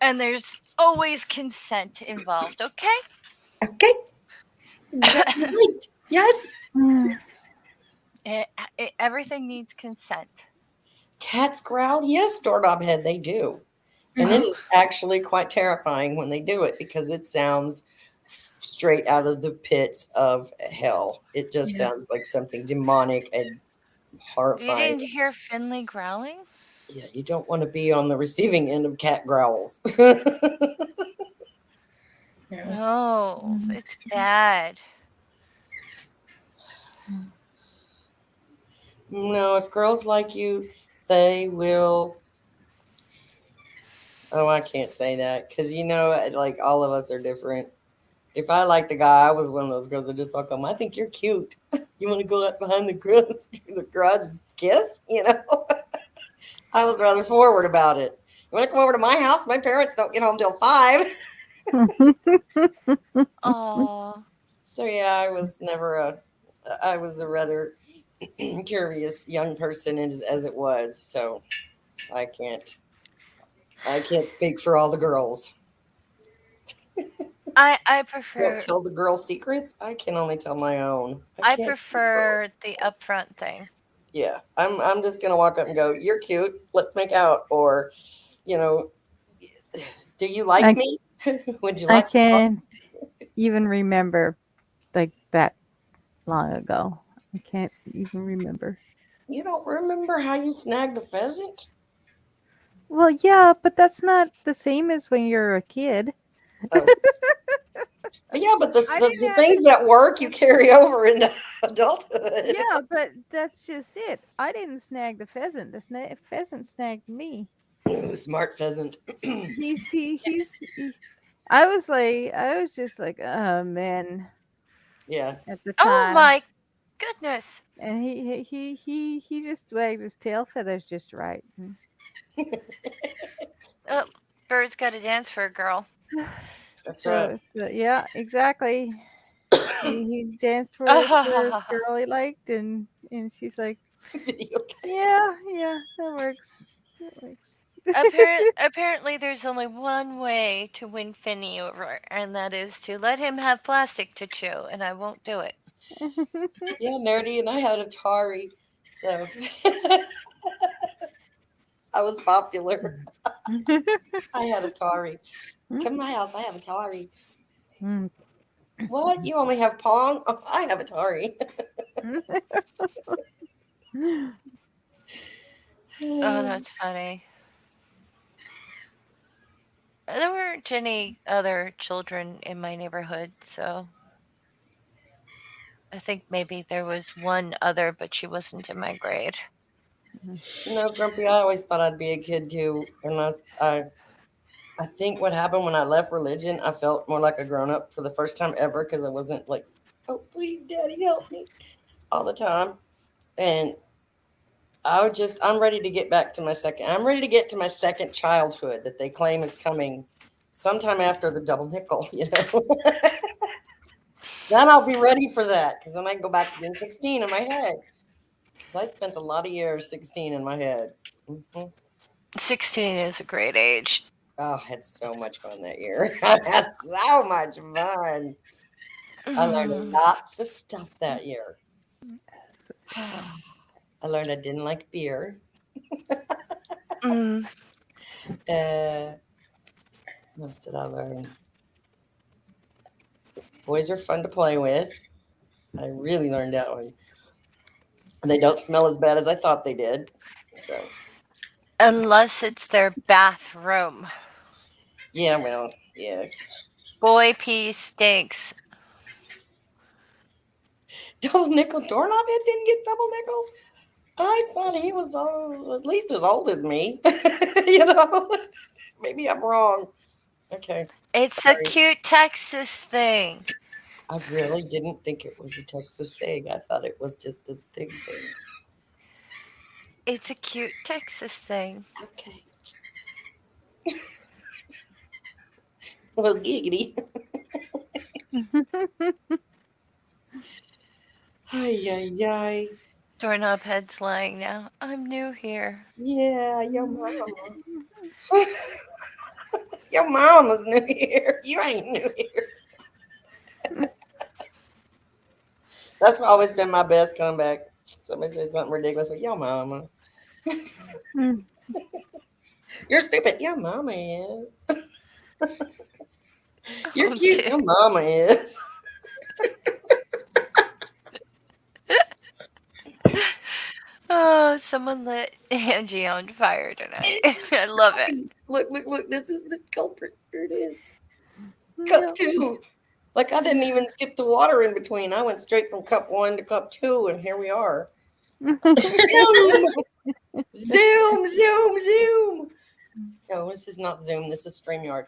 and there's always consent involved, okay? Okay. Exactly right. Yes. Everything needs consent. Cats growl? Yes, doorknob head, they do. And it is actually quite terrifying when they do it because it sounds straight out of the pits of hell. It just sounds like something demonic and horrifying. You didn't hear Finley growling? Yeah, you don't want to be on the receiving end of cat growls. No, it's bad. No, if girls like you, they will. Oh, I can't say that because like all of us are different. If I liked a guy, I was one of those girls that just walk home. I think you're cute. You want to go out behind the garage and kiss? I was rather forward about it. You want to come over to my house? My parents don't get home till 5. Oh. So yeah, I was a rather curious young person as it was. So I can't speak for all the girls. I prefer. Don't tell the girls secrets. I can only tell my own. I prefer the upfront thing. Yeah, I'm just gonna walk up and go, "You're cute. Let's make out," or, do you like me? Would you like? I can't even remember like that long ago. I can't even remember. You don't remember how you snagged the pheasant? Well, yeah, but that's not the same as when you're a kid. Oh. Yeah, but the things that work you carry over into adulthood. Yeah, but that's just it. I didn't snag the pheasant. The pheasant snagged me. Ooh, smart pheasant. I was just like, oh man. Yeah. At the time. Oh my goodness. And he just wagged his tail feathers just right. Oh, bird's got to dance for a girl. That's right. So yeah, exactly. he danced for a girl he liked, and she's like, yeah, that works. Apparently, there's only one way to win Finny over, and that is to let him have plastic to chew, and I won't do it. Yeah, Nerdy, and I had Atari, so I was popular. I had Atari. Come to my house, I have Atari. What? You only have Pong? Oh, I have Atari. Oh, that's funny. There weren't any other children in my neighborhood, so I think maybe there was one other, but she wasn't in my grade. Grumpy, I always thought I'd be a kid too. And I think what happened when I left religion, I felt more like a grown up for the first time ever because I wasn't like, oh, please, daddy, help me all the time. And I'm ready to get back to I'm ready to get to my second childhood that they claim is coming sometime after the double nickel, Then I'll be ready for that because then I can go back to being 16 in my head. Because I spent a lot of years 16 in my head. 16 is a great age. Oh, I had so much fun that year. I had so much fun. I learned lots of stuff that year. I learned I didn't like beer. Mm. What else did I learn? Boys are fun to play with. I really learned that one. And they don't smell as bad as I thought they did. So. Unless it's their bathroom. Yeah, well, yeah. Boy pee stinks. Double nickel doorknob head didn't get double nickel. I thought he was at least as old as me. Maybe I'm wrong. Okay. It's Sorry. a cute Texas thing. I really didn't think it was a Texas thing. I thought it was just a thing. It's a cute Texas thing. Okay. Well, giggity. Ay, ay, ay. Doorknob head's lying now. I'm new here. Yeah, your mama. Your mama's new here. You ain't new here. That's always been my best comeback. Somebody says something ridiculous like, your mama. You're stupid. Your mama is. You're cute. Your mama is. Oh, someone lit Angie on fire tonight. I love it. Look. This is the culprit. Here it is. Cup 2. Like I didn't even skip the water in between. I went straight from cup 1 to cup 2, and here we are. Zoom. No, this is not Zoom. This is StreamYard.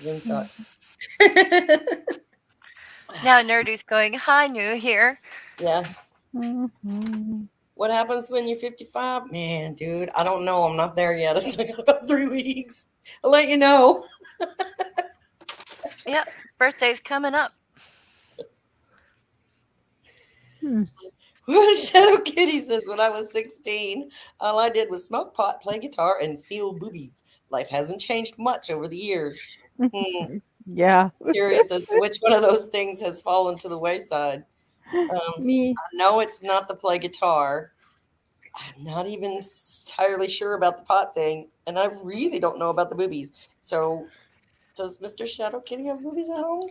Zoom sucks. Now Nerdy's going, hi, new here. Yeah. What happens when you're 55? Man, dude, I don't know. I'm not there yet. I still got about 3 weeks. I'll let you know. Yep, birthday's coming up. Shadow Kitty says, when I was 16, all I did was smoke pot, play guitar, and feel boobies. Life hasn't changed much over the years. Yeah. Curious as to which one of those things has fallen to the wayside. Me. I know it's not the play guitar. I'm not even entirely sure about the pot thing, and I really don't know about the boobies. So, does Mr. Shadow Kitty have boobies at home?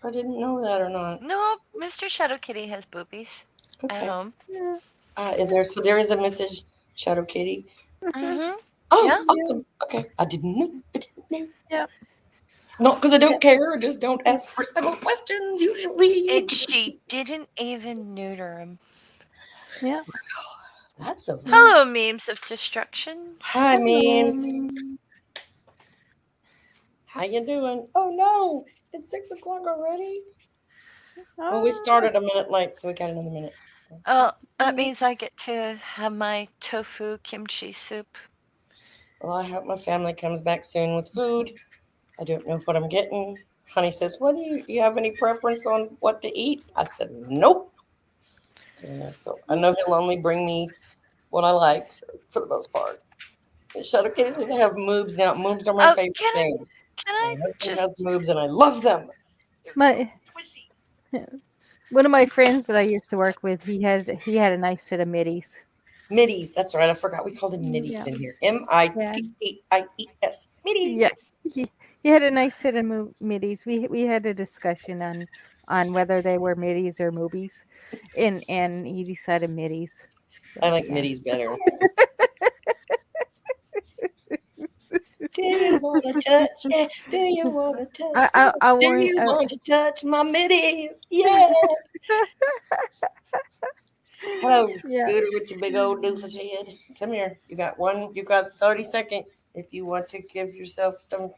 I didn't know that or not. No, Mr. Shadow Kitty has boobies at home. So there is a Mrs. Shadow Kitty. Mm-hmm. Oh, Yeah. awesome. Okay, I didn't know. Yep. Not because I don't care. I just don't ask for simple questions usually. And she didn't even neuter him. Yeah. That says Hello, memes of destruction. hi, memes. How you doing? Oh no, it's 6 o'clock already. Well, we started a minute late, so we got another minute. Oh, that means I get to have my tofu kimchi soup. Well, I hope my family comes back soon with food. I don't know what I'm getting. Honey says, "What do you have any preference on what to eat?" I said, "Nope." Yeah, so I know he'll only bring me what I like, so, for the most part. Shadow Kitty says I have moobs now. Moobs are my favorite thing. Can I My husband just has moobs, and I love them. One of my friends that I used to work with, he had a nice set of middies. Middies, that's right. I forgot we called them middies in here. MIDDIES. Middies. Yes, he had a nice set of middies. We had a discussion on whether they were middies or moobies, and he decided middies. So, I like middies better. Do you want to touch? Yeah. Do you want to touch? I Do want. you want to touch my middies? Yeah. Hello, Yeah. Scooter, with your big old doofus head. Come here. You got 30 seconds if you want to give yourself some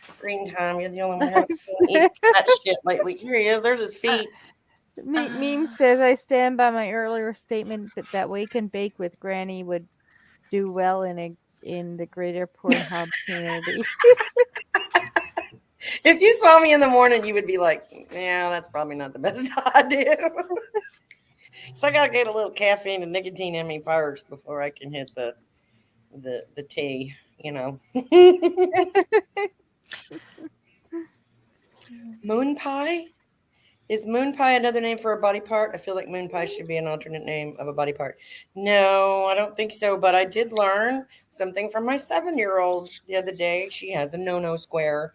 screen time. You're the only one who hasn't been eating that shit lately. Here he is. There's his feet. Meme says, I stand by my earlier statement that Wake and Bake with Granny would do well in the greater Pornhub community. If you saw me in the morning, you would be like, yeah, that's probably not the best idea. So I gotta get a little caffeine and nicotine in me first before I can hit the tea, you know. Moon pie? Is moon pie another name for a body part? I feel like moon pie should be an alternate name of a body part. No, I don't think so. But I did learn something from my 7-year-old the other day. She has a no square.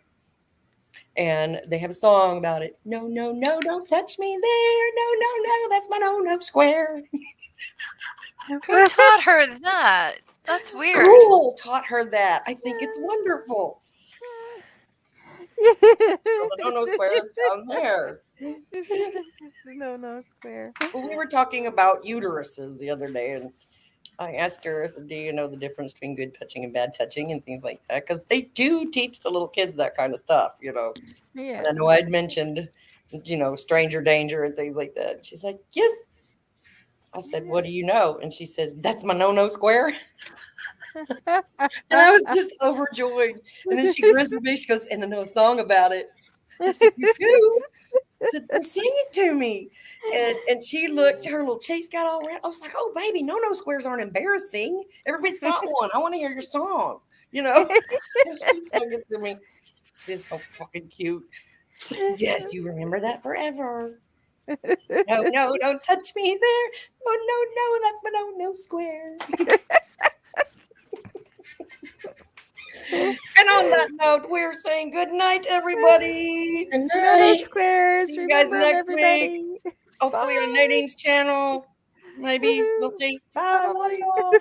And they have a song about it. No, don't touch me there. No, that's my no square. Who taught her that? That's weird. School taught her that. I think it's wonderful. Well, the no square is down there. No square. Well, we were talking about uteruses the other day, and I asked her, I said, do you know the difference between good touching and bad touching and things like that? Because they do teach the little kids that kind of stuff, you know. Yeah. And I know I'd mentioned, you know, stranger danger and things like that. She's like, yes. I said, what do you know? And she says, that's my no square. And I was just overjoyed. And then she grins with me. She goes, and I know a song about it. I said, you do? I said, well, sing it to me. And she looked, her little cheeks got all red. I was like, oh, baby, no squares aren't embarrassing. Everybody's got one. I want to hear your song, you know. And she sang it to me. She's so fucking cute. Yes, you remember that forever. No, don't touch me there. Oh, no, that's my no square. And on that note, we're saying good night, everybody. Good No night. squares. See you guys Remember next everybody. week. Hopefully on Bye. Nadine's channel. Maybe we'll see. Bye. Love Probably. y'all. Bye.